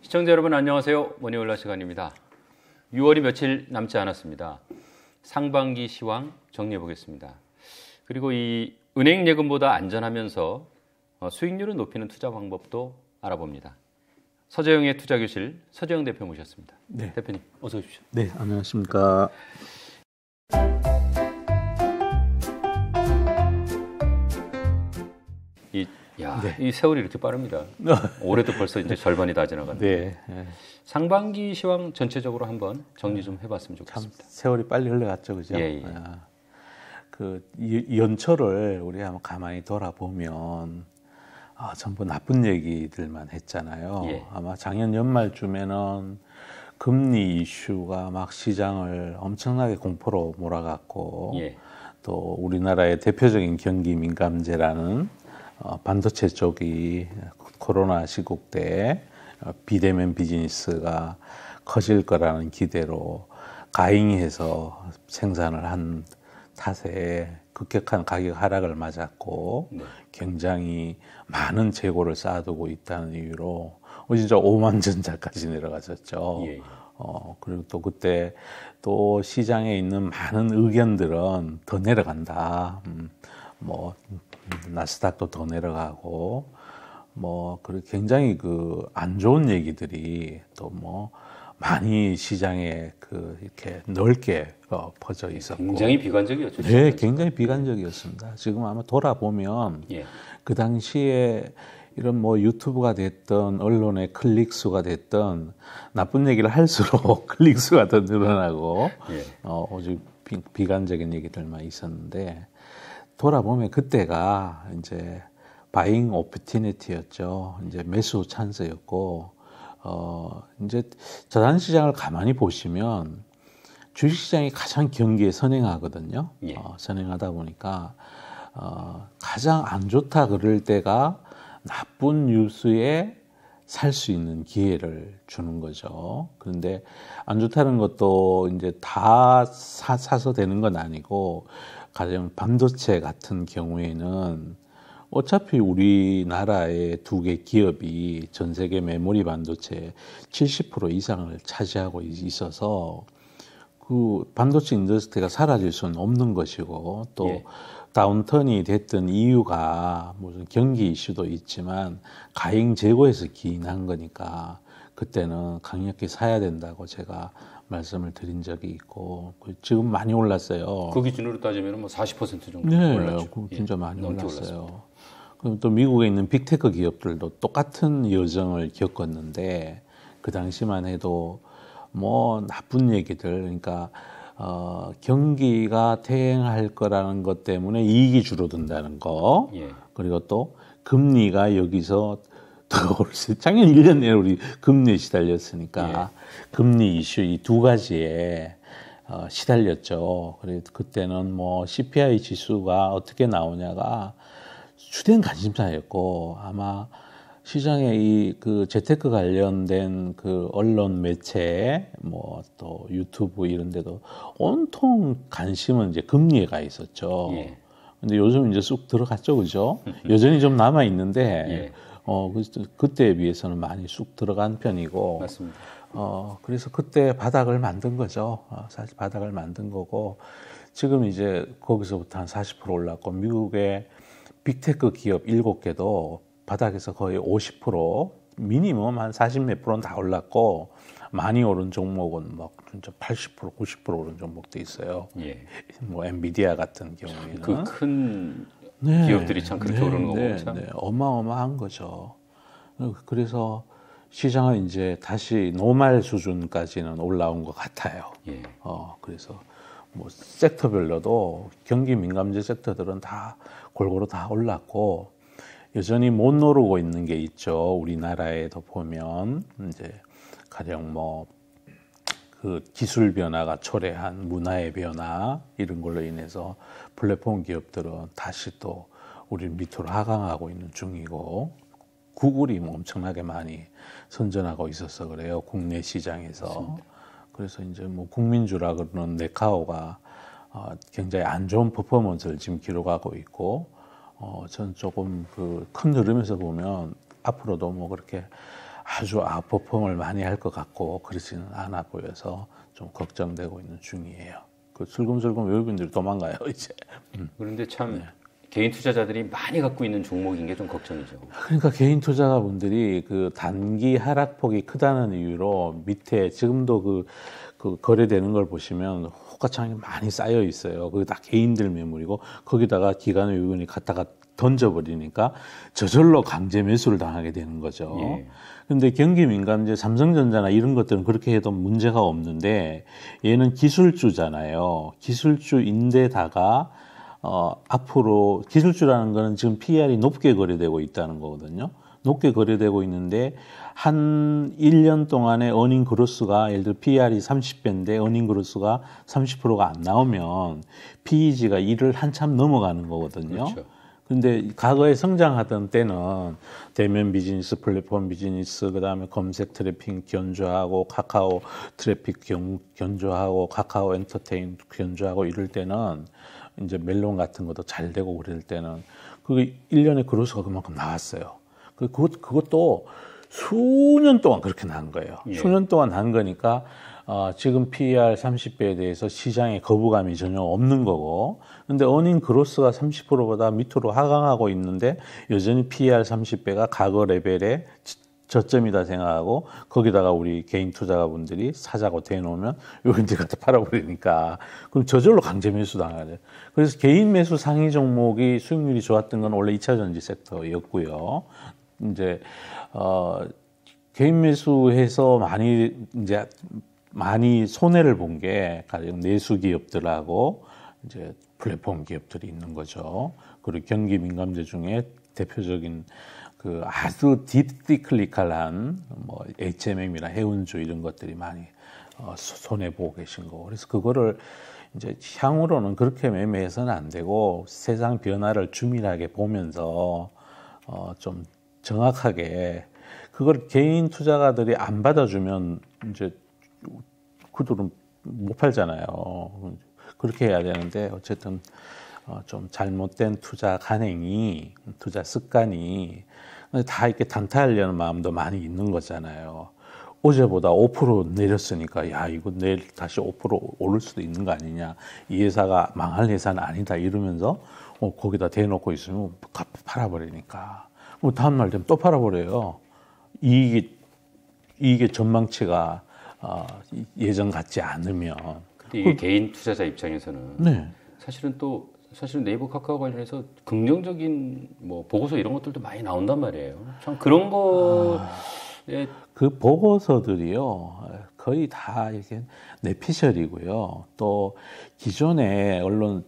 시청자 여러분 안녕하세요. 머니올라 시간입니다. 6월이 며칠 남지 않았습니다. 상반기 시황 정리해 보겠습니다. 그리고 이 은행 예금보다 안전하면서 수익률을 높이는 투자 방법도 알아봅니다. 서재영의 투자교실 서재영 대표 모셨습니다. 네. 대표님 어서 오십시오. 네, 안녕하십니까. 이 세월이 이렇게 빠릅니다. 올해도 벌써 이제 절반이 다 지나갔는데. 네. 상반기 시황 전체적으로 한번 정리 좀 해봤으면 좋겠습니다. 참 세월이 빨리 흘러갔죠, 그죠? 예. 그 연초를 우리 한번 가만히 돌아보면 전부 나쁜 얘기들만 했잖아요. 예. 아마 작년 연말쯤에는 금리 이슈가 막 시장을 엄청나게 공포로 몰아갔고, 예. 또 우리나라의 대표적인 경기 민감재라는 반도체 쪽이 코로나 시국 때 비대면 비즈니스가 커질 거라는 기대로 가잉해서 생산을 한 탓에 급격한 가격 하락을 맞았고, 네. 굉장히 많은 재고를 쌓아두고 있다는 이유로 진짜 5만 전자까지 내려갔었죠. 예. 그리고 또 그때 또 시장에 있는 많은 의견들은 더 내려간다. 나스닥도 더 내려가고, 굉장히 안 좋은 얘기들이 또 많이 시장에 이렇게 넓게 퍼져 있었고. 굉장히 비관적이었죠. 네, 굉장히 비관적이었습니다. 지금 아마 돌아보면 예. 그 당시에 이런 유튜브가 됐던 언론의 클릭수가 됐던 나쁜 얘기를 할수록 클릭수가 더 늘어나고, 예. 오직 비관적인 얘기들만 있었는데, 돌아보면 그때가 이제 바잉 오퍼튜니티였죠. 이제 매수 찬스였고, 이제 자산시장을 가만히 보시면 주식시장이 가장 경기에 선행하거든요. 예. 선행하다 보니까 가장 안 좋다 그럴 때가 나쁜 뉴스에 살 수 있는 기회를 주는 거죠. 그런데 안 좋다는 것도 이제 다 사서 되는 건 아니고, 가령 반도체 같은 경우에는 어차피 우리나라의 두 개 기업이 전 세계 메모리 반도체 70% 이상을 차지하고 있어서 그 반도체 인더스트리가 사라질 수는 없는 것이고, 또 예. 다운턴이 됐던 이유가 무슨 경기 이슈도 있지만 가잉 재고에서 기인한 거니까 그때는 강력히 사야 된다고 제가 말씀을 드린 적이 있고, 지금 많이 올랐어요. 그 기준으로 따지면 40% 정도 네, 올랐죠. 진짜 많이 넘게 올랐어요. 그럼 또 미국에 있는 빅테크 기업들도 똑같은 여정을 겪었는데, 그 당시만 해도 나쁜 얘기들, 그러니까 경기가 퇴행할 거라는 것 때문에 이익이 줄어든다는 거, 예. 그리고 또 금리가 여기서 더 오르세요. 작년 1년 내내 우리 금리에 시달렸으니까, 예. 금리 이슈 이 두 가지에 시달렸죠. 그래서 그때는 CPI 지수가 어떻게 나오냐가 주된 관심사였고, 아마 시장에 재테크 관련된 언론 매체, 또 유튜브 이런 데도 온통 관심은 이제 금리에 가 있었죠. 예. 근데 요즘 이제 쑥 들어갔죠, 그죠? 여전히 좀 남아 있는데, 예. 그때에 비해서는 많이 쑥 들어간 편이고. 맞습니다. 그래서 그때 바닥을 만든 거죠. 사실 바닥을 만든 거고, 지금 이제 거기서부터 한 40% 올랐고, 미국의 빅테크 기업 7개도 바닥에서 거의 50%, 미니멈 한 40몇 프로는 다 올랐고, 많이 오른 종목은 진짜 80%, 90% 오른 종목도 있어요. 예. 엔비디아 같은 경우에는. 그 큰 기업들이 참 그렇게 오르는 거고 참. 네, 어마어마한 거죠. 그래서 시장은 이제 다시 노말 수준까지는 올라온 것 같아요. 예. 그래서 섹터별로도 경기 민감재 섹터들은 다 골고루 다 올랐고, 여전히 못 누르고 있는 게 있죠. 우리나라에도 보면 이제 가령 그 기술 변화가 초래한 문화의 변화 이런 걸로 인해서 플랫폼 기업들은 다시 또 우리 밑으로 하강하고 있는 중이고, 구글이 엄청나게 많이 선전하고 있어서 그래요. 국내 시장에서. 맞습니다. 그래서 이제 국민주라 그러는 네카오가 굉장히 안 좋은 퍼포먼스를 지금 기록하고 있고, 전 조금 그 큰 흐름에서 보면 앞으로도 뭐 그렇게 아주 아웃퍼폼을 많이 할 것 같고 그렇지는 않아 보여서 좀 걱정되고 있는 중이에요. 그 슬금슬금 외국인들이 도망가요 이제. 그런데 참 개인 투자자들이 많이 갖고 있는 종목인 게 좀 걱정이죠. 그러니까 개인 투자가분들이 그 단기 하락폭이 크다는 이유로 밑에 지금도 그 거래되는 걸 보시면 호가창이 많이 쌓여 있어요. 그게 다 개인들 매물이고 거기다가 기관 외국인이 갖다가 던져버리니까 저절로 강제 매수를 당하게 되는 거죠. 예. 근데 경기민감제, 삼성전자나 이런 것들은 그렇게 해도 문제가 없는데 얘는 기술주잖아요. 기술주인데다가 앞으로 기술주라는 거는 지금 PER이 높게 거래되고 있다는 거거든요. 높게 거래되고 있는데 한 1년 동안의 어닝 그로스가 예를 들어 PER이 30배인데 어닝 그로스가 30%가 안 나오면 PEG가 1을 한참 넘어가는 거거든요. 그렇죠. 근데 과거에 성장하던 때는 대면 비즈니스, 플랫폼 비즈니스, 그다음에 검색 트래픽 견조하고 카카오 트래픽 견조하고 카카오 엔터테인 견조하고 이럴 때는 이제 멜론 같은 것도 잘 되고 그럴 때는 그게 1년에 그로스가 그만큼 나왔어요. 그것도 수년 동안 그렇게 난 거예요. 예. 수년 동안 난 거니까 지금 PER 30배에 대해서 시장에 거부감이 전혀 없는 거고, 근데 어닝 그로스가 30%보다 밑으로 하강하고 있는데 여전히 PER 30배가 과거 레벨의 저점이다 생각하고 거기다가 우리 개인 투자가분들이 사자고 대놓으면 여기들 갖다 팔아버리니까 그럼 저절로 강제 매수 당하죠. 그래서 개인 매수 상위 종목이 수익률이 좋았던 건 원래 2차 전지 섹터였고요. 이제 개인 매수해서 많이 손해를 본 게 가령 내수 기업들하고 이제 플랫폼 기업들이 있는 거죠. 그리고 경기 민감제 중에 대표적인 그 아주 디클리칼한 뭐 HMM이나 해운주 이런 것들이 많이 손해 보고 계신 거. 그래서 그거를 이제 향후로는 그렇게 매매해서는 안 되고 세상 변화를 주밀하게 보면서 좀 정확하게 그걸 개인 투자가들이 안 받아주면 이제 그들은 못 팔잖아요. 그렇게 해야 되는데 어쨌든 좀 잘못된 투자 간행이, 투자 습관이 다 이렇게 단타하려는 마음도 많이 있는 거잖아요. 어제보다 5% 내렸으니까 야 이거 내일 다시 5% 오를 수도 있는 거 아니냐. 이 회사가 망할 회사는 아니다 이러면서 거기다 대놓고 있으면 팔아버리니까 다음날 되면 또 팔아버려요. 이게 전망치가 예전 같지 않으면. 근데 이게 개인 투자자 입장에서는 네. 사실은 네이버 카카오 관련해서 긍정적인 뭐 보고서 이런 것들도 많이 나온단 말이에요. 참 그런 거에 그 보고서들이요 거의 다 이게 내피셜이고요. 또 기존의 언론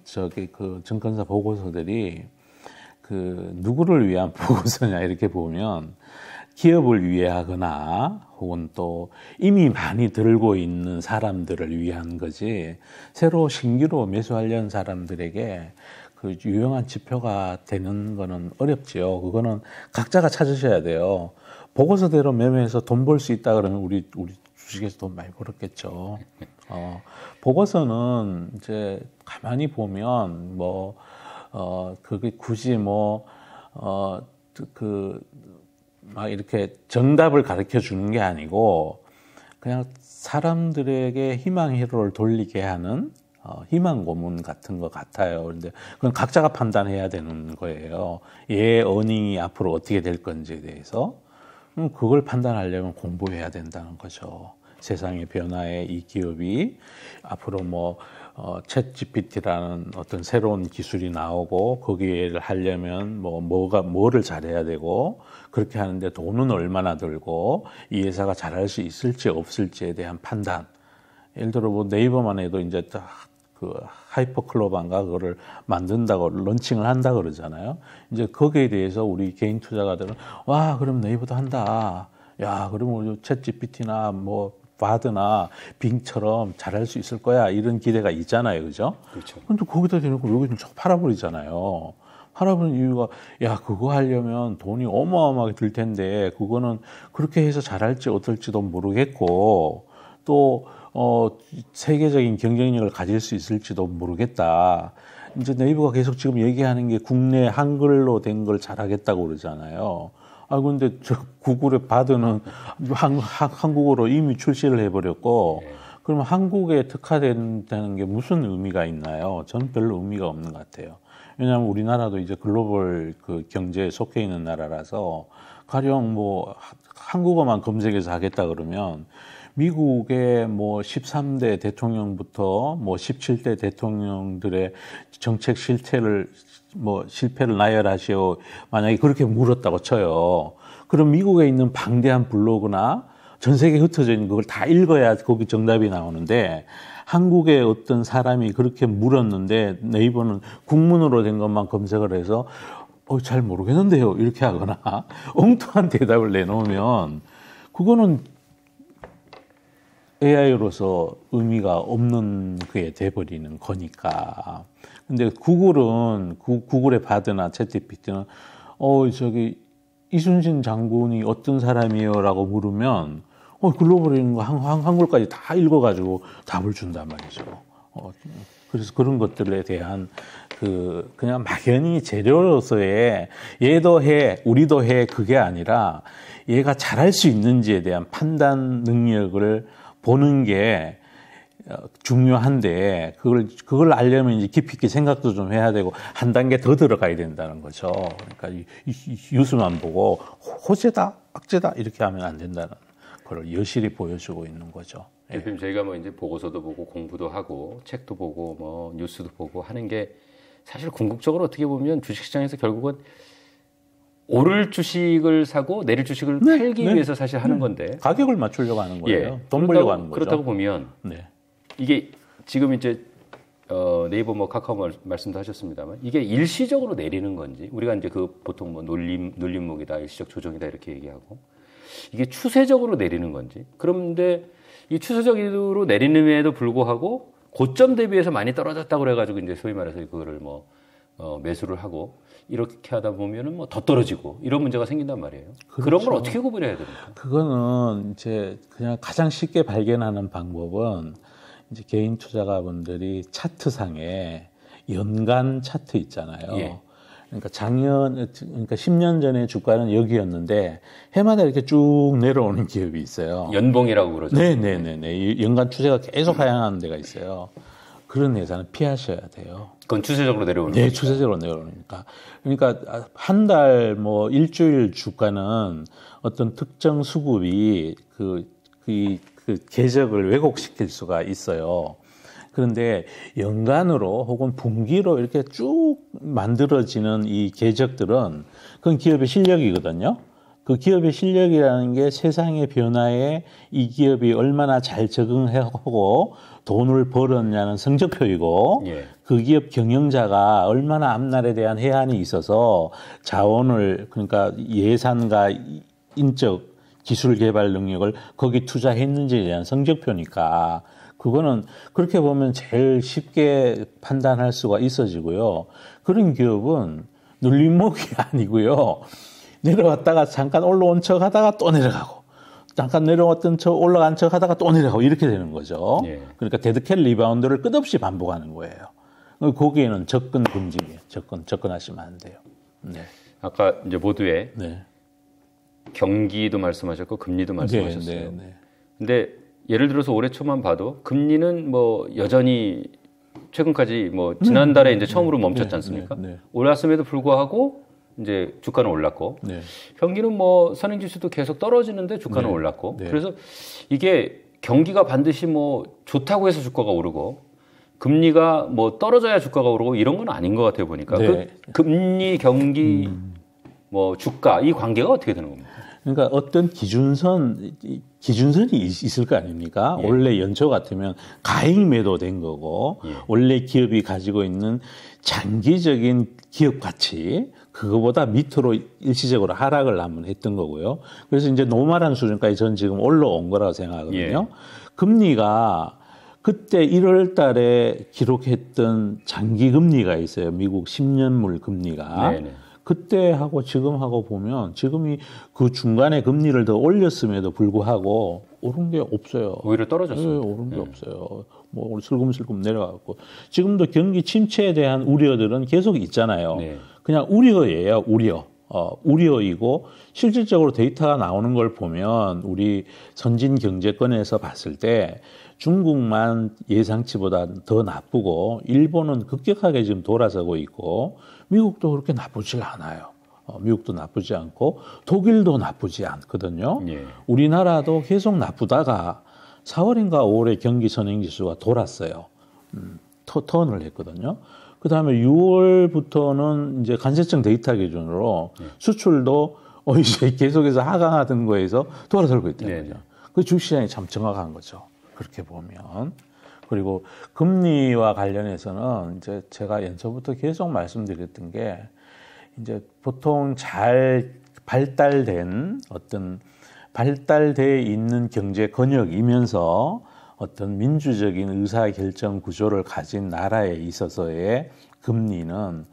그 증권사 보고서들이 그 누구를 위한 보고서냐 이렇게 보면 기업을 위하거나 혹은 또 이미 많이 들고 있는 사람들을 위한 거지 새로 신규로 매수하려는 사람들에게 그 유용한 지표가 되는 거는 어렵지요. 그거는 각자가 찾으셔야 돼요. 보고서대로 매매해서 돈 벌 수 있다 그러면 우리 주식에서 돈 많이 벌었겠죠. 보고서는 이제 가만히 보면 그게 굳이 막 이렇게 정답을 가르쳐 주는 게 아니고 그냥 사람들에게 희망 회로를 돌리게 하는 희망 고문 같은 것 같아요. 그런데 그건 각자가 판단해야 되는 거예요. 얘 어닝이 앞으로 어떻게 될 건지에 대해서 그걸 판단하려면 공부해야 된다는 거죠. 세상의 변화에 이 기업이 앞으로 챗 GPT라는 어떤 새로운 기술이 나오고 거기에 하려면 뭐를 잘해야 되고 그렇게 하는데 돈은 얼마나 들고 이 회사가 잘할 수 있을지 없을지에 대한 판단. 예를 들어 네이버만 해도 이제 그 하이퍼클로바인가 그거를 만든다고 런칭을 한다 그러잖아요. 이제 거기에 대해서 우리 개인 투자가들은 와 그럼 네이버도 한다. 야 그러면 우리 챗 GPT나 바드나 빙처럼 잘할 수 있을 거야 이런 기대가 있잖아요, 그죠? 그렇죠. 근데 거기다 대놓고 여기는 자꾸 팔아버리잖아요. 팔아버리는 이유가 야 그거 하려면 돈이 어마어마하게 들 텐데 그거는 그렇게 해서 잘할지 어떨지도 모르겠고 또 세계적인 경쟁력을 가질 수 있을지도 모르겠다. 이제 네이버가 계속 지금 얘기하는 게 국내 한글로 된 걸 잘하겠다고 그러잖아요. 아, 근데 저 구글의 바드는 한국어로 이미 출시를 해버렸고, 그러면 한국에 특화된다는 게 무슨 의미가 있나요? 저는 별로 의미가 없는 것 같아요. 왜냐하면 우리나라도 이제 글로벌 그 경제에 속해 있는 나라라서 가령 뭐 한국어만 검색해서 하겠다 그러면 미국의 뭐 13대 대통령부터 뭐 17대 대통령들의 정책 실패를 나열하시오. 만약에 그렇게 물었다고 쳐요. 그럼 미국에 있는 방대한 블로그나 전 세계에 흩어져 있는 그걸 다 읽어야 거기 정답이 나오는데 한국의 어떤 사람이 그렇게 물었는데 네이버는 국문으로 된 것만 검색을 해서 잘 모르겠는데요. 이렇게 하거나 엉뚱한 대답을 내놓으면 그거는 AI로서 의미가 없는 그게 돼버리는 거니까. 근데 구글은 구글의 바드나 챗GPT는 저기 이순신 장군이 어떤 사람이에요라고 물으면 글로벌에 있는 거 한글까지 다 읽어가지고 답을 준단 말이죠. 그래서 그런 것들에 대한 그냥 막연히 재료로서의 얘도 해, 우리도 해 그게 아니라 얘가 잘할 수 있는지에 대한 판단 능력을 보는 게 중요한데 그걸 알려면 이제 깊이 있게 생각도 좀 해야 되고 한 단계 더 들어가야 된다는 거죠. 그러니까 뉴스만 보고 호재다, 악재다 이렇게 하면 안 된다는 걸 여실히 보여주고 있는 거죠. 대표님 저희가 뭐 이제 보고서도 보고 공부도 하고 책도 보고 뭐 뉴스도 보고 하는 게 사실 궁극적으로 어떻게 보면 주식시장에서 결국은 오를 주식을 사고 내릴 주식을 팔기 위해서 사실 하는 건데 가격을 맞추려고 하는 거예요. 돈 벌려고 하는 거죠. 그렇다고 보면 이게 지금 이제 네이버 뭐 카카오 말씀도 하셨습니다만 이게 일시적으로 내리는 건지 우리가 이제 그 보통 뭐 눌림목이다 일시적 조정이다 이렇게 얘기하고 이게 추세적으로 내리는 건지 그런데 이 추세적으로 내리는에도 불구하고 고점 대비해서 많이 떨어졌다고 그래가지고 이제 소위 말해서 그거를 뭐 매수를 하고 이렇게 하다 보면은 뭐 더 떨어지고 이런 문제가 생긴단 말이에요. 그렇죠. 그런 걸 어떻게 구분해야 됩니까? 그거는 이제 그냥 가장 쉽게 발견하는 방법은 이제 개인 투자가분들이 차트상에 연간 차트 있잖아요. 그러니까 그러니까 10년 전에 주가는 여기였는데 해마다 이렇게 쭉 내려오는 기업이 있어요. 연봉이라고 그러죠. 네네네. 연간 추세가 계속 하향하는 데가 있어요. 그런 회사는 피하셔야 돼요. 그건 추세적으로 내려오는 거죠? 네, 추세적으로 내려오니까. 그러니까 한 달 뭐 일주일 주가는 어떤 특정 수급이 그 궤적을 왜곡시킬 수가 있어요. 그런데 연간으로 혹은 분기로 이렇게 쭉 만들어지는 이 궤적들은 그건 기업의 실력이거든요. 그 기업의 실력이라는 게 세상의 변화에 이 기업이 얼마나 잘 적응하고 돈을 벌었냐는 성적표이고 그 기업 경영자가 얼마나 앞날에 대한 해안이 있어서 자원을 그러니까 예산과 인적 기술 개발 능력을 거기 투자했는지에 대한 성적표니까 그거는 그렇게 보면 제일 쉽게 판단할 수가 있어지고요. 그런 기업은 눌림목이 아니고요. 내려왔다가 잠깐 올라온 척 하다가 또 내려가고 잠깐 내려왔던 척 올라간 척 하다가 또 내려가고 이렇게 되는 거죠. 그러니까 데드캣 리바운드를 끝없이 반복하는 거예요. 거기에는 접근 금지예요. 접근하시면 안 돼요. 아까 이제 모두에 경기도 말씀하셨고 금리도 말씀하셨어요. 근데 예를 들어서 올해 초만 봐도 금리는 뭐 여전히 최근까지 뭐 지난달에 이제 처음으로 멈췄지 않습니까? 올랐음에도 불구하고 이제 주가는 올랐고 경기는 뭐 선행지수도 계속 떨어지는데 주가는 올랐고 그래서 이게 경기가 반드시 뭐 좋다고 해서 주가가 오르고 금리가 뭐 떨어져야 주가가 오르고 이런 건 아닌 것 같아요 보니까 그 금리 경기 뭐 주가 이 관계가 어떻게 되는 겁니까? 그러니까 어떤 기준선이 있을 거 아닙니까? 원래 연초 같으면 가액 매도된 거고 원래 기업이 가지고 있는 장기적인 기업 가치 그거보다 밑으로 일시적으로 하락을 한번 했던 거고요. 그래서 이제 노멀한 수준까지 전 지금 올라온 거라고 생각하거든요. 금리가 그때 1월 달에 기록했던 장기 금리가 있어요. 미국 10년물 금리가. 그때하고 지금하고 보면 지금이 그 중간에 금리를 더 올렸음에도 불구하고 오른 게 없어요. 오히려 떨어졌습니다. 네, 오른 게 없어요. 뭐 슬금슬금 내려가고 지금도 경기 침체에 대한 우려들은 계속 있잖아요. 네. 그냥 우려예요, 우려. 우려이고 실질적으로 데이터가 나오는 걸 보면 우리 선진 경제권에서 봤을 때 중국만 예상치보다 더 나쁘고 일본은 급격하게 지금 돌아서고 있고 미국도 그렇게 나쁘지 않아요. 미국도 나쁘지 않고 독일도 나쁘지 않거든요. 예. 우리나라도 계속 나쁘다가 4월인가 5월에 경기 선행지수가 돌았어요. 턴을 했거든요. 그 다음에 6월부터는 이제 관세청 데이터 기준으로 수출도 이제 계속해서 하강하던 거에서 돌아서고 있다는 거죠. 그 주식시장이 참 정확한 거죠. 그렇게 보면. 그리고 금리와 관련해서는 이제 제가 연초부터 계속 말씀드렸던 게 이제 보통 잘 발달돼 있는 경제 권역이면서 어떤 민주적인 의사결정 구조를 가진 나라에 있어서의 금리는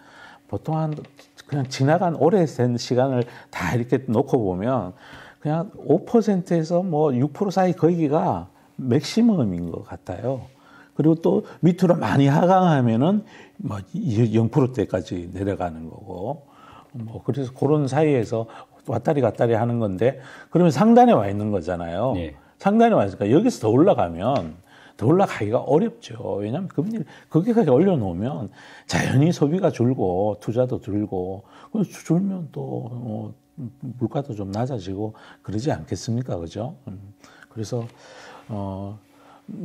보통 그냥 지나간 오래된 시간을 다 이렇게 놓고 보면 그냥 5%에서 뭐 6% 사이 거기가 맥시멈인 것 같아요. 그리고 또 밑으로 많이 하강하면은 뭐 0%대까지 내려가는 거고 뭐 그래서 그런 사이에서 왔다리 갔다리 하는 건데 그러면 상단에 와 있는 거잖아요. 네. 상단에 와 있으니까 여기서 더 올라가면 더 올라가기가 어렵죠. 왜냐하면 금리를 거기까지 올려놓으면 자연히 소비가 줄고 투자도 줄고 줄면 또 물가도 좀 낮아지고 그러지 않겠습니까, 그죠? 그래서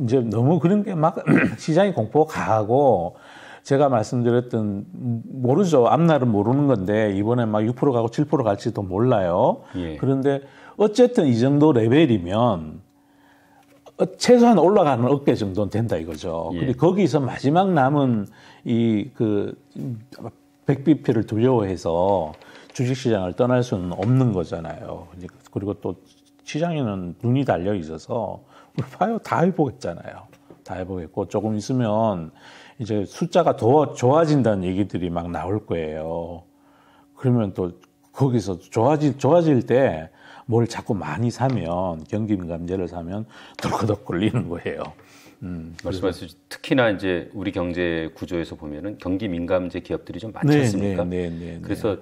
이제 너무 그런 게 막 시장이 공포가 강하고 제가 말씀드렸던 모르죠. 앞날은 모르는 건데 이번에 막 6% 가고 7% 갈지도 몰라요. 예. 그런데 어쨌든 이 정도 레벨이면 최소한 올라가는 어깨 정도는 된다 이거죠. 예. 근데 거기서 마지막 남은 이 100bp를 두려워해서 주식시장을 떠날 수는 없는 거잖아요. 그리고 또 시장에는 눈이 달려 있어서 우리 봐요. 다 해보겠잖아요. 다 해보겠고 조금 있으면 이제 숫자가 더 좋아진다는 얘기들이 막 나올 거예요. 그러면 또 거기서 좋아질 때 뭘 자꾸 많이 사면 경기민감제를 사면 덜커덕 걸리는 거예요. 말씀하신 특히나 이제 우리 경제 구조에서 보면은 경기 민감제 기업들이 좀 많지 않습니까? 그래서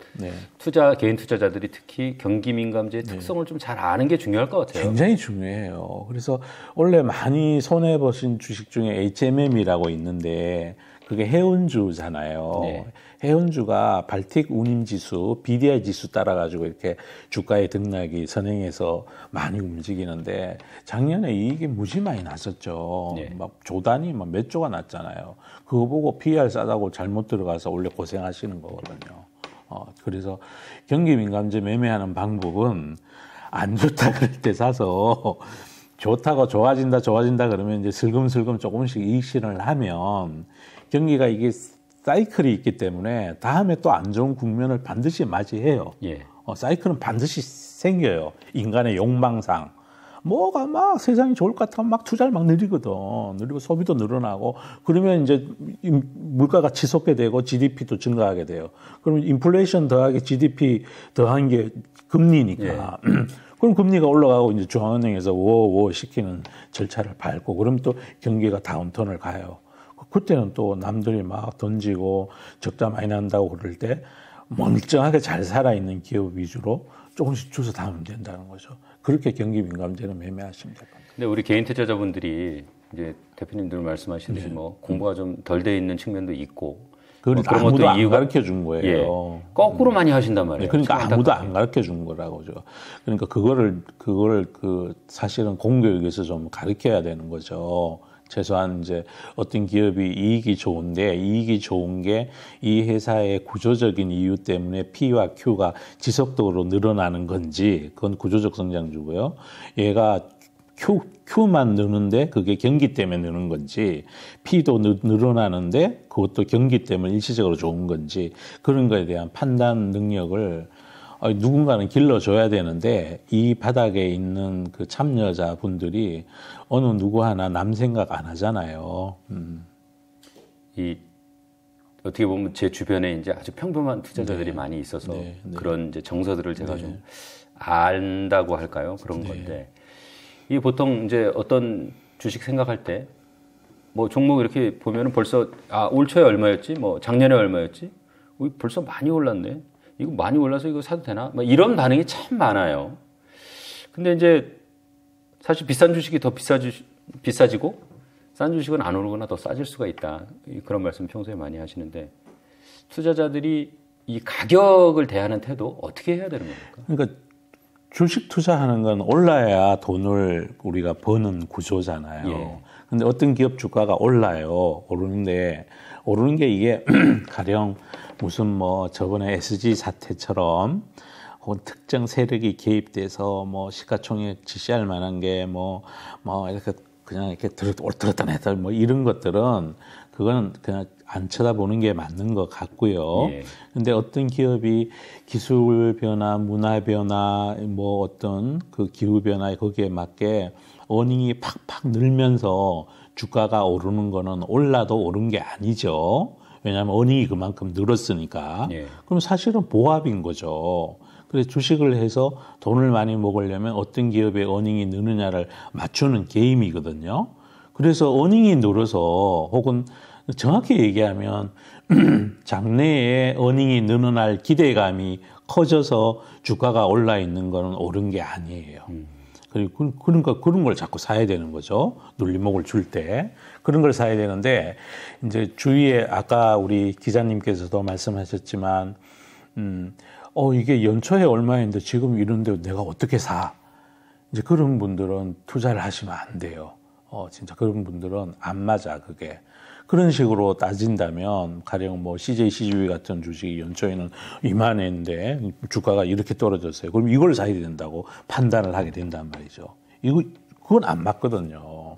개인 투자자들이 특히 경기 민감제의 특성을 좀 잘 아는 게 중요할 것 같아요. 굉장히 중요해요. 그래서 원래 많이 손해 보신 주식 중에 HMM이라고 있는데 그게 해운주잖아요. 네. 해운주가 발틱 운임지수, BDI 지수 따라가지고 이렇게 주가의 등락이 선행해서 많이 움직이는데 작년에 이익이 무지 많이 났었죠. 네. 막 조단이 막 몇 조가 났잖아요. 그거 보고 PR 싸다고 잘못 들어가서 원래 고생하시는 거거든요. 그래서 경기 민감제 매매하는 방법은 안 좋다 그럴 때 사서 좋다고 좋아진다 그러면 이제 슬금슬금 조금씩 이익 실현을 하면 경기가 이게 사이클이 있기 때문에 다음에 또 안 좋은 국면을 반드시 맞이해요. 예. 사이클은 반드시 생겨요. 인간의 욕망상. 뭐가 막 세상이 좋을 것 같으면 막 투자를 막 늘리거든. 늘리고 소비도 늘어나고 그러면 이제 물가가 치솟게 되고 GDP도 증가하게 돼요. 그러면 인플레이션 더하기 GDP 더한 게 금리니까. 예. 그럼 금리가 올라가고 이제 중앙은행에서 워워 시키는 절차를 밟고 그러면 또 경기가 다운턴을 가요. 그때는 또 남들이 막 던지고 적자 많이 난다고 그럴 때 멀쩡하게 잘 살아있는 기업 위주로 조금씩 주워 담으면 된다는 거죠. 그렇게 경기 민감제는 매매하시면 될 겁니다. 근데 우리 개인 투자자분들이 이제 대표님들 말씀하시듯이 뭐 공부가 좀 덜 돼 있는 측면도 있고 그런 것도 안 가르쳐 준 거예요. 예, 거꾸로 많이 하신단 말이에요. 그러니까 아무도 안 가르쳐 준 거라고죠. 그러니까 그거를 사실은 공교육에서 좀 가르쳐야 되는 거죠. 최소한 이제 어떤 기업이 이익이 좋은 게 이 회사의 구조적인 이유 때문에 P와 Q가 지속적으로 늘어나는 건지 그건 구조적 성장주고요. 얘가 Q만 느는데 그게 경기 때문에 느는 건지 P도 늘어나는데 그것도 경기 때문에 일시적으로 좋은 건지 그런 거에 대한 판단 능력을 누군가는 길러줘야 되는데 이 바닥에 있는 그 참여자분들이 어느 누구 하나 남 생각 안 하잖아요. 어떻게 보면 제 주변에 이제 아주 평범한 투자자들이 많이 있어서 그런 이제 정서들을 제가 좀 안다고 할까요? 그런 건데 이게 보통 이제 어떤 주식 생각할 때 뭐 종목 이렇게 보면은 벌써 올 초에 얼마였지? 뭐 작년에 얼마였지? 벌써 많이 올랐네. 이거 많이 올라서 이거 사도 되나? 뭐 이런 반응이 참 많아요. 근데 이제 사실 비싼 주식이 더 비싸지고 싼 주식은 안 오르거나 더 싸질 수가 있다. 그런 말씀 평소에 많이 하시는데 투자자들이 이 가격을 대하는 태도 어떻게 해야 되는 겁니까? 그러니까 주식 투자하는 건 올라야 돈을 우리가 버는 구조잖아요. 예. 근데 어떤 기업 주가가 올라요. 오르는 게 이게 가령 무슨 뭐 저번에 SG 사태처럼 혹은 특정 세력이 개입돼서 뭐 시가총액 지시할 만한 게 뭐 이렇게 그냥 이렇게 들었다 냈다 뭐 이런 것들은 그거는 그냥 안 쳐다보는 게 맞는 것 같고요. 예. 근데 어떤 기업이 기술 변화, 문화 변화, 뭐 어떤 그 기후 변화에 거기에 맞게 어닝이 팍팍 늘면서 주가가 오르는 거는 올라도 오른 게 아니죠. 왜냐하면 어닝이 그만큼 늘었으니까. 예. 그럼 사실은 보합인 거죠. 그래서 주식을 해서 돈을 많이 먹으려면 어떤 기업의 어닝이 느느냐를 맞추는 게임이거든요. 그래서 어닝이 늘어서 혹은 정확히 얘기하면 장래에 어닝이 늘어날 기대감이 커져서 주가가 올라 있는 거는 옳은 게 아니에요. 그리고 그러니까 그런 걸 자꾸 사야 되는 거죠. 눌림목을 줄 때. 그런 걸 사야 되는데 이제 주위에 아까 우리 기자님께서도 말씀하셨지만 이게 연초에 얼마인데 지금 이런데 내가 어떻게 사? 이제 그런 분들은 투자를 하시면 안 돼요. 진짜 그런 분들은 안 맞아, 그게. 그런 식으로 따진다면, 가령 뭐 CJ CGV 같은 주식이 연초에는 이만했는데 주가가 이렇게 떨어졌어요. 그럼 이걸 사야 된다고 판단을 하게 된단 말이죠. 그건 안 맞거든요.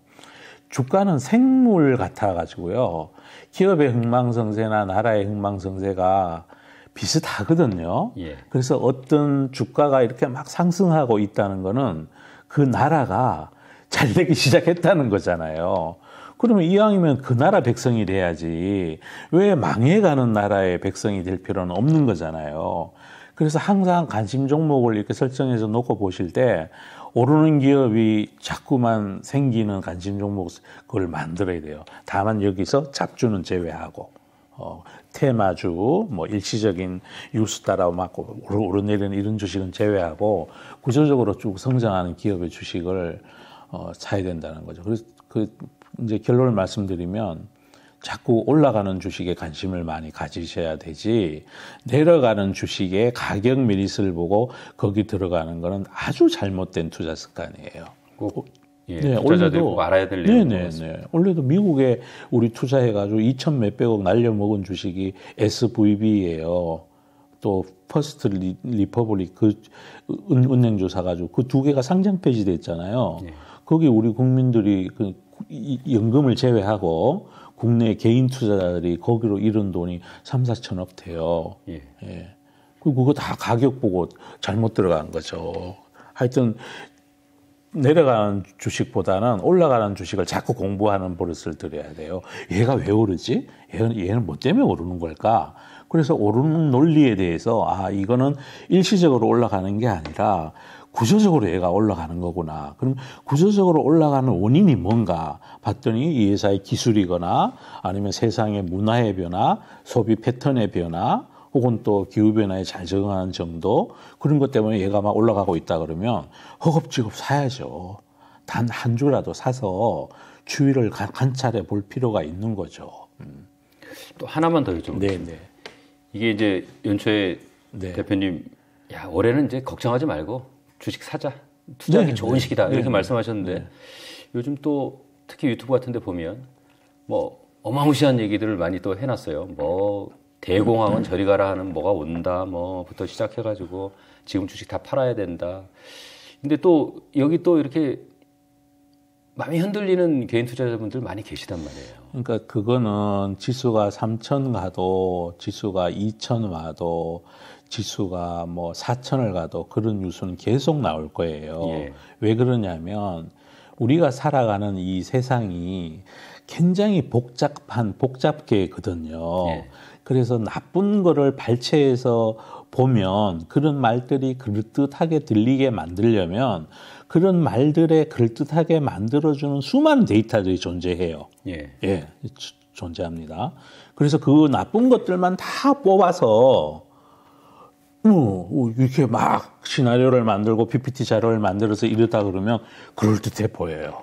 주가는 생물 같아가지고요. 기업의 흥망성쇠나 나라의 흥망성쇠가 비슷하거든요. 예. 그래서 어떤 주가가 이렇게 막 상승하고 있다는 거는 그 나라가 잘 되기 시작했다는 거잖아요. 그러면 이왕이면 그 나라 백성이 돼야지 왜 망해가는 나라의 백성이 될 필요는 없는 거잖아요. 그래서 항상 관심 종목을 이렇게 설정해서 놓고 보실 때 오르는 기업이 자꾸만 생기는 관심 종목을 만들어야 돼요. 다만 여기서 잡주는 제외하고 테마주, 뭐 일시적인 뉴스 따라 막 오르내리는 이런 주식은 제외하고 구조적으로 쭉 성장하는 기업의 주식을 사야 된다는 거죠. 그래서 이제 결론을 말씀드리면 자꾸 올라가는 주식에 관심을 많이 가지셔야 되지 내려가는 주식의 가격 메리트를 보고 거기 들어가는 거는 아주 잘못된 투자 습관이에요. 투자자들이 꼭 알아야 될 내용인 네. 원래도 미국에 우리 투자해가지고 2천 몇백억 날려먹은 주식이 SVB예요. 또 퍼스트 리퍼블릭 그 은행조 사가지고 그 두 개가 상장 폐지됐잖아요. 네. 거기 우리 국민들이 연금을 제외하고 국내 개인 투자자들이 거기로 잃은 돈이 3, 4천억 돼요. 예. 그리고 그거 다 가격 보고 잘못 들어간 거죠. 하여튼 내려가는 주식보다는 올라가는 주식을 자꾸 공부하는 버릇을 들여야 돼요. 얘가 왜 오르지? 얘는 뭐 때문에 오르는 걸까? 그래서 오르는 논리에 대해서 이거는 일시적으로 올라가는 게 아니라 구조적으로 얘가 올라가는 거구나. 그럼 구조적으로 올라가는 원인이 뭔가 봤더니 이 회사의 기술이거나 아니면 세상의 문화의 변화, 소비 패턴의 변화, 혹은 또 기후변화에 잘 적응하는 정도 그런 것 때문에 얘가 막 올라가고 있다 그러면 허겁지겁 사야죠. 단 한 주라도 사서 추이를 관찰해 볼 필요가 있는 거죠. 또 하나만 더 여쭤볼게요. 네네. 이게 이제 연초에 대표님, 올해는 이제 걱정하지 말고 주식 사자. 투자하기 좋은 시기다. 이렇게 말씀하셨는데 요즘 또 특히 유튜브 같은 데 보면 뭐 어마무시한 얘기들을 많이 또 해놨어요. 뭐 대공황은 저리 가라 하는 뭐가 온다 뭐부터 시작해가지고 지금 주식 다 팔아야 된다. 근데 또 여기 또 이렇게 마음이 흔들리는 개인 투자자분들 많이 계시단 말이에요. 그러니까 그거는 지수가 3,000 가도 지수가 2,000 와도 지수가 뭐 4,000을 가도 그런 뉴스는 계속 나올 거예요. 왜 그러냐면 우리가 살아가는 이 세상이 굉장히 복잡계거든요. 예. 그래서 나쁜 거를 발췌해서 보면 그런 말들이 그럴듯하게 들리게 만들려면 그런 말들에 그럴듯하게 만들어주는 수많은 데이터들이 존재해요. 예. 예, 존재합니다. 그래서 그 나쁜 것들만 다 뽑아서 이렇게 막 시나리오를 만들고 PPT 자료를 만들어서 이러다 그러면 그럴듯해 보여요.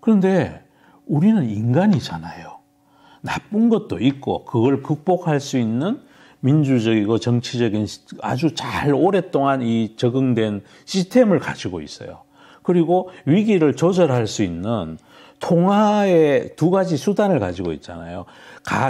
그런데 우리는 인간이잖아요. 나쁜 것도 있고 그걸 극복할 수 있는 민주적이고 정치적인 아주 잘 오랫동안 이 적응된 시스템을 가지고 있어요. 그리고 위기를 조절할 수 있는 통화의 두 가지 수단을 가지고 있잖아요.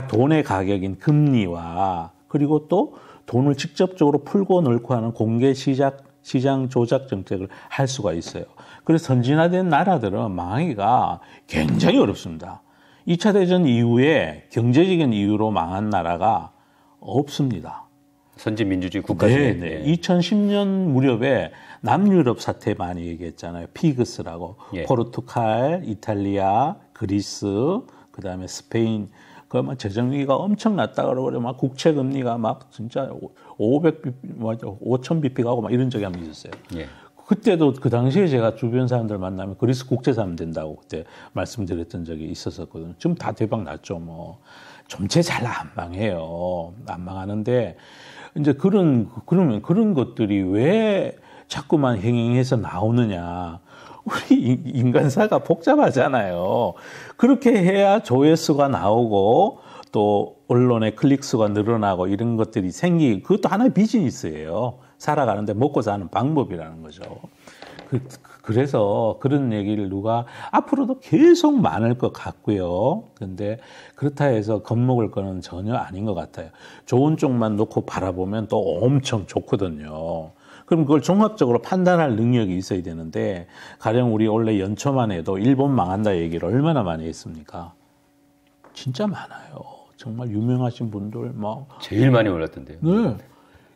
돈의 가격인 금리와 그리고 또 돈을 직접적으로 풀고 넣고 하는 공개 시장 조작 정책을 할 수가 있어요. 그래서 선진화된 나라들은 망하기가 굉장히 어렵습니다. 2차 대전 이후에 경제적인 이유로 망한 나라가 없습니다. 선진 민주주의 국가 중에. 네. 2010년 무렵에 남유럽 사태 많이 얘기했잖아요. 피그스라고. 예. 포르투갈, 이탈리아, 그리스, 그다음에 스페인. 그러면 재정위기가 엄청 났다 그러고 막 국채 금리가 막 진짜 5,000bp 가고 막 이런 적이 한번 있었어요. 예. 그때도 그 당시에 제가 주변 사람들 만나면 그리스 국채 사면 된다고 그때 말씀드렸던 적이 있었거든요. 지금 다 대박 났죠, 뭐. 전체 잘 안 망해요. 안 망하는데, 이제 그러면 그런 것들이 왜 자꾸만 행행해서 나오느냐. 우리 인간사가 복잡하잖아요. 그렇게 해야 조회수가 나오고, 또 언론의 클릭수가 늘어나고 이런 것들이 그것도 하나의 비즈니스예요. 살아가는데 먹고 사는 방법이라는 거죠. 그래서 그런 얘기를 누가 앞으로도 계속 많을 것 같고요. 근데 그렇다 해서 겁먹을 거는 전혀 아닌 것 같아요. 좋은 쪽만 놓고 바라보면 또 엄청 좋거든요. 그럼 그걸 종합적으로 판단할 능력이 있어야 되는데 가령 우리 원래 연초만 해도 일본 망한다 얘기를 얼마나 많이 했습니까? 진짜 많아요. 정말 유명하신 분들 막 제일 많이 올랐던데요. 네.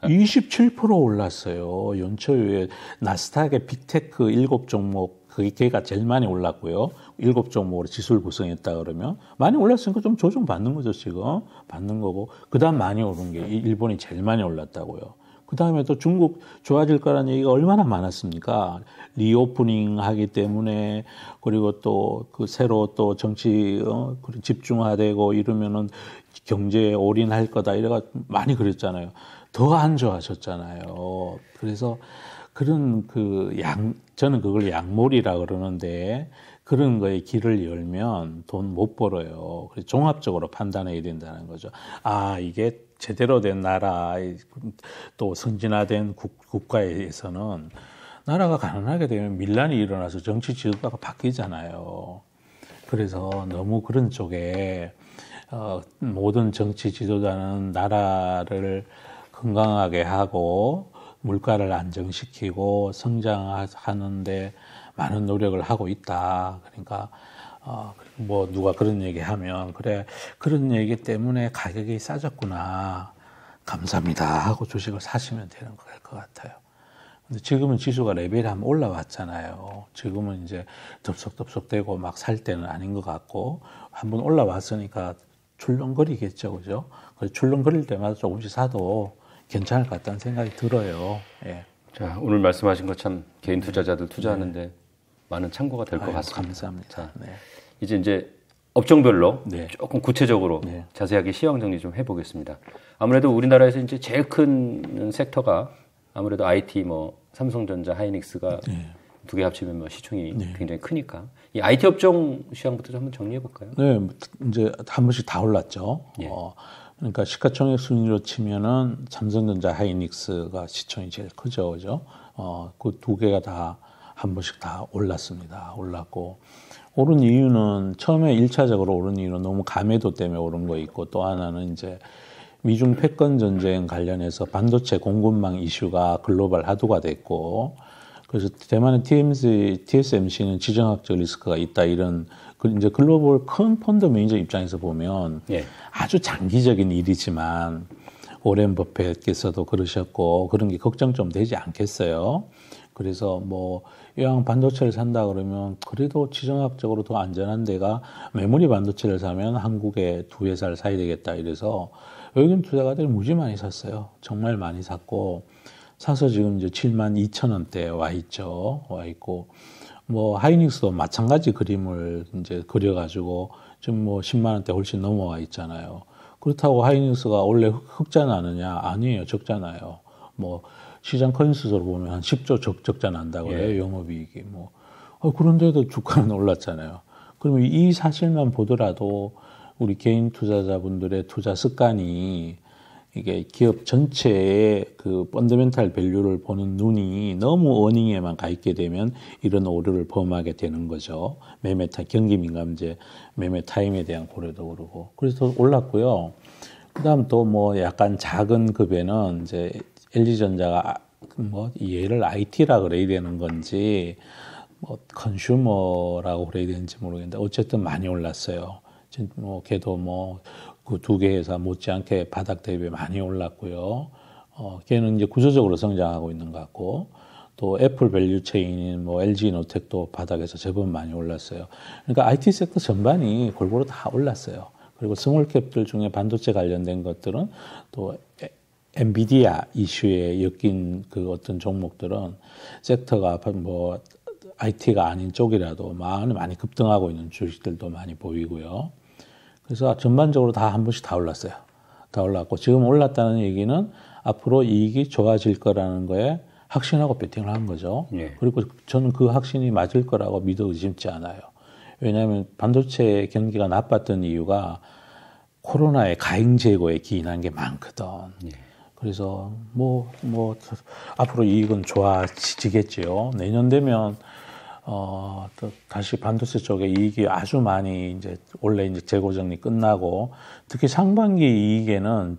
27% 올랐어요. 연초에 나스닥의 빅테크 7종목, 걔가 제일 많이 올랐고요. 7종목으로 지수를 구성했다 그러면 많이 올랐으니까 좀 조정받는 거죠, 지금. 받는 거고. 그 다음 많이 오른 게 일본이 제일 많이 올랐다고요. 그 다음에 또 중국 좋아질 거라는 얘기가 얼마나 많았습니까? 리오프닝 하기 때문에, 그리고 또 그 새로 또 정치, 집중화되고 이러면은 경제에 올인할 거다. 이래가 많이 그랬잖아요. 더 안 좋아졌잖아요. 그래서 그런 저는 그걸 약몰이라 그러는데 그런 거에 길을 열면 돈 못 벌어요. 그래서 종합적으로 판단해야 된다는 거죠. 아, 이게 제대로 된 나라, 또 선진화된 국가에서는 나라가 가난하게 되면 밀란이 일어나서 정치 지도자가 바뀌잖아요. 그래서 너무 그런 쪽에 모든 정치 지도자는 나라를 건강하게 하고 물가를 안정시키고 성장하는데 많은 노력을 하고 있다. 그러니까 뭐 누가 그런 얘기하면 그래 그런 얘기 때문에 가격이 싸졌구나. 감사합니다 하고 주식을 사시면 되는 것 같아요. 근데 지금은 지수가 레벨이 한번 올라왔잖아요. 지금은 이제 덥석덥석되고 막 살 때는 아닌 것 같고 한번 올라왔으니까 출렁거리겠죠, 그죠? 그래서 출렁거릴 때마다 조금씩 사도 괜찮을 것 같다는 생각이 들어요. 예. 자, 오늘 말씀하신 것 참 개인 투자자들 투자하는데 많은 참고가 될 것 같습니다. 감사합니다. 자, 네. 이제 업종별로 네. 조금 구체적으로 네. 자세하게 시황 정리 좀 해보겠습니다. 아무래도 우리나라에서 이제 제일 큰 섹터가 아무래도 IT, 삼성전자, 하이닉스가 네. 두 개 합치면 시총이 네. 굉장히 크니까 이 IT 업종 시황부터 좀 한번 정리해 볼까요? 네, 이제 한 번씩 다 올랐죠. 예. 그러니까 시가총액 순위로 치면은 삼성전자, 하이닉스가 시총이 제일 크죠, 그죠? 그 두 개가 다 한 번씩 다 올랐습니다. 올랐고 오른 이유는 처음에 1차적으로 오른 이유는 너무 감해도 때문에 오른 거 있고 또 하나는 이제 미중 패권 전쟁 관련해서 반도체 공급망 이슈가 글로벌 화두가 됐고 그래서 대만의 TSMC는 지정학적 리스크가 있다 이런 이제 글로벌 큰 펀드 매니저 입장에서 보면 예. 아주 장기적인 일이지만 오렌 버핏께서도 그러셨고 그런 게 걱정 좀 되지 않겠어요. 그래서 이왕 반도체를 산다 그러면 그래도 지정학적으로 더 안전한 데가 메모리 반도체를 사면 한국에 두 회사를 사야 되겠다 이래서 외국인 투자가들이 무지 많이 샀어요. 정말 많이 샀고 사서 지금 이제 72,000원대에 와 있죠. 와 있고 뭐 하이닉스도 마찬가지 그림을 이제 그려가지고 지금 뭐 10만 원대 훨씬 넘어와 있잖아요. 그렇다고 하이닉스가 원래 흑자 나느냐? 아니에요. 적잖아요. 뭐 시장 컨센서스로 보면 한 10조 적자 난다고 그래요. 예. 영업이익이 뭐. 그런데도 주가는 올랐잖아요. 그러면 이 사실만 보더라도 우리 개인 투자자분들의 투자 습관이 이게 기업 전체의 그 펀더멘탈 밸류를 보는 눈이 너무 어닝에만 가 있게 되면 이런 오류를 범하게 되는 거죠. 경기 민감제, 매매 타임에 대한 고려도 그러고. 그래서 올랐고요. 그다음 또 뭐 약간 작은 급에는 이제 LG전자가 뭐 얘를 IT라 그래야 되는 건지 뭐 컨슈머라고 그래야 되는지 모르겠는데 어쨌든 많이 올랐어요. 뭐 걔도 뭐 그 두 개 회사 못지않게 바닥 대비 많이 올랐고요. 걔는 이제 구조적으로 성장하고 있는 것 같고 또 애플 밸류 체인인 뭐 LG 노텍도 바닥에서 제법 많이 올랐어요. 그러니까 IT 섹터 전반이 골고루 다 올랐어요. 그리고 스몰캡들 중에 반도체 관련된 것들은 또 엔비디아 이슈에 엮인 그 어떤 종목들은 섹터가 뭐 IT가 아닌 쪽이라도 많이 급등하고 있는 주식들도 많이 보이고요. 그래서 전반적으로 다 한 번씩 다 올랐어요. 다 올랐고 지금 올랐다는 얘기는 앞으로 이익이 좋아질 거라는 거에 확신하고 배팅을 한 거죠. 예. 그리고 저는 그 확신이 맞을 거라고 믿어 의심치 않아요. 왜냐하면 반도체 경기가 나빴던 이유가 코로나의 가행 재고에 기인한 게 많거든. 예. 그래서 뭐 앞으로 이익은 좋아지겠지요. 내년 되면 또 다시 반도체 쪽에 이익이 아주 많이 이제 원래 이제 재고 정리 끝나고 특히 상반기 이익에는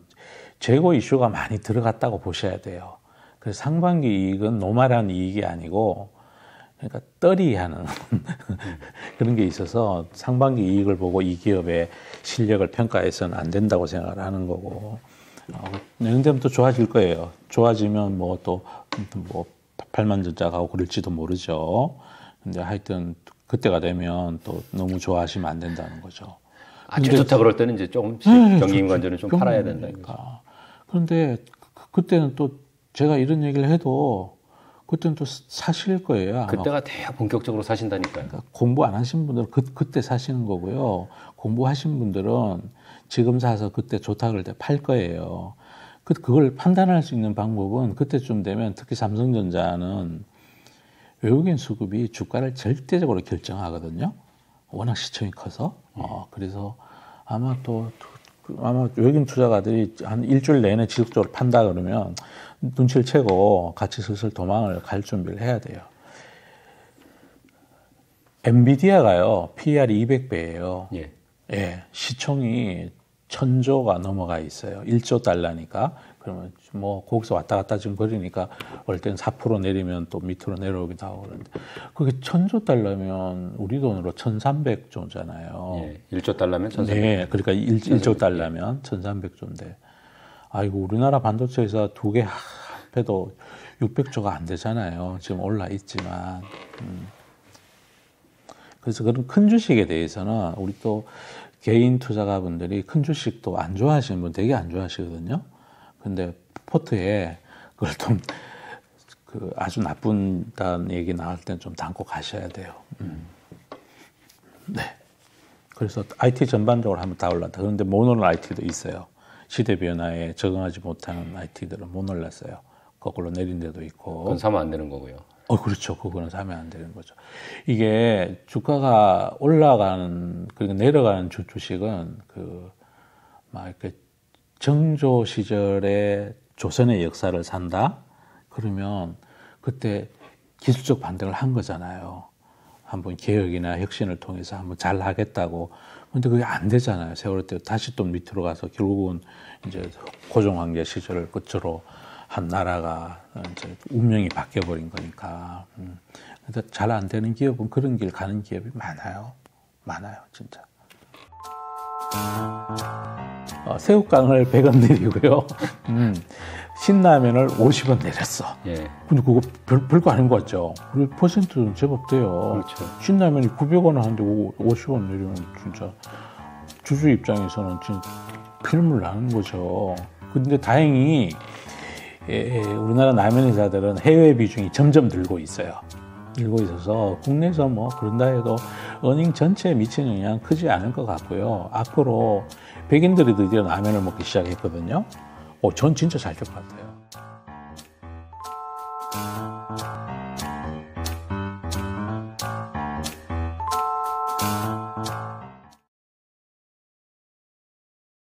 재고 이슈가 많이 들어갔다고 보셔야 돼요. 그래서 상반기 이익은 노멀한 이익이 아니고 그러니까 떨이하는 그런 게 있어서 상반기 이익을 보고 이 기업의 실력을 평가해서는 안 된다고 생각을 하는 거고 내년 되면 또 좋아질 거예요. 좋아지면 뭐 또 뭐 8만 전자 가고 그럴지도 모르죠. 근데 하여튼 그때가 되면 또 너무 좋아하시면 안 된다는 거죠. 아주 좋다 그럴 때는 이제 조금씩 경기인관절은 좀 팔아야 된다. 그런데 그때는 또 제가 이런 얘기를 해도 그때는 또 사실 거예요. 그때가 대야 본격적으로 사신다니까요. 그러니까 공부 안 하신 분들은 그때 사시는 거고요. 공부하신 분들은 지금 사서 그때 좋다 그럴 때 팔 거예요. 그걸 판단할 수 있는 방법은 그때쯤 되면 특히 삼성전자는 외국인 수급이 주가를 절대적으로 결정하거든요. 워낙 시총이 커서. 그래서 아마 외국인 투자가들이 한 일주일 내내 지속적으로 판다 그러면 눈치를 채고 같이 슬슬 도망을 갈 준비를 해야 돼요. 엔비디아가요, PER이 200배예요. 예. 예, 시총이 1000조가 넘어가 있어요. 1조 달러니까. 그러면 뭐 거기서 왔다 갔다 지금 거리니까 올 때는 4% 내리면 또 밑으로 내려오기도 하고 그런데 그게 1000조 달러면 우리 돈으로 1300조잖아요. 예, 1조 달러면 1300조. 네, 그러니까 1조 달러면 1300조인데 아이고 우리나라 반도체 회사 두 개 합해도 600조가 안 되잖아요. 지금 올라 있지만. 그래서 그런 큰 주식에 대해서는 우리 또 개인 투자가분들이 큰 주식도 안 좋아하시는 분 되게 안 좋아하시거든요. 근데 포트에 그걸 좀 아주 나쁜다는 얘기 나올 때는 좀 담고 가셔야 돼요. 네. 그래서 IT 전반적으로 하면 다 올랐다. 그런데 못 오른 IT도 있어요. 시대 변화에 적응하지 못하는 IT들은 못 올랐어요. 거꾸로 내린 데도 있고. 그건 사면 안 되는 거고요. 그렇죠. 그거는 사면 안 되는 거죠. 이게 주가가 올라가는, 그리고 내려가는 주식은 막 이렇게 정조 시절에 조선의 역사를 산다? 그러면 그때 기술적 반등을 한 거잖아요. 한번 개혁이나 혁신을 통해서 한번 잘 하겠다고. 근데 그게 안 되잖아요. 세월호 때 다시 또 밑으로 가서 결국은 이제 고종황제 시절을 끝으로 한 나라가 이제 운명이 바뀌어버린 거니까. 그래서 잘 안 되는 기업은 그런 길 가는 기업이 많아요. 많아요, 진짜. 새우깡을 100원 내리고요. 신라면을 50원 내렸어. 예. 근데 그거 별거 아닌 것 같죠? 그리고 퍼센트는 제법 돼요. 그렇죠. 신라면이 900원 하는데 50원 내리면 진짜 주주 입장에서는 진짜 피눈물 나는 거죠. 근데 다행히 우리나라 라면 회사들은 해외 비중이 점점 늘고 있어요. 늘고 있어서 국내에서 뭐 그런다 해도 어닝 전체에 미치는 영향은 크지 않을 것 같고요. 앞으로 백인들이 드디어 라면을 먹기 시작했거든요. 전 진짜 잘 될 것 같아요.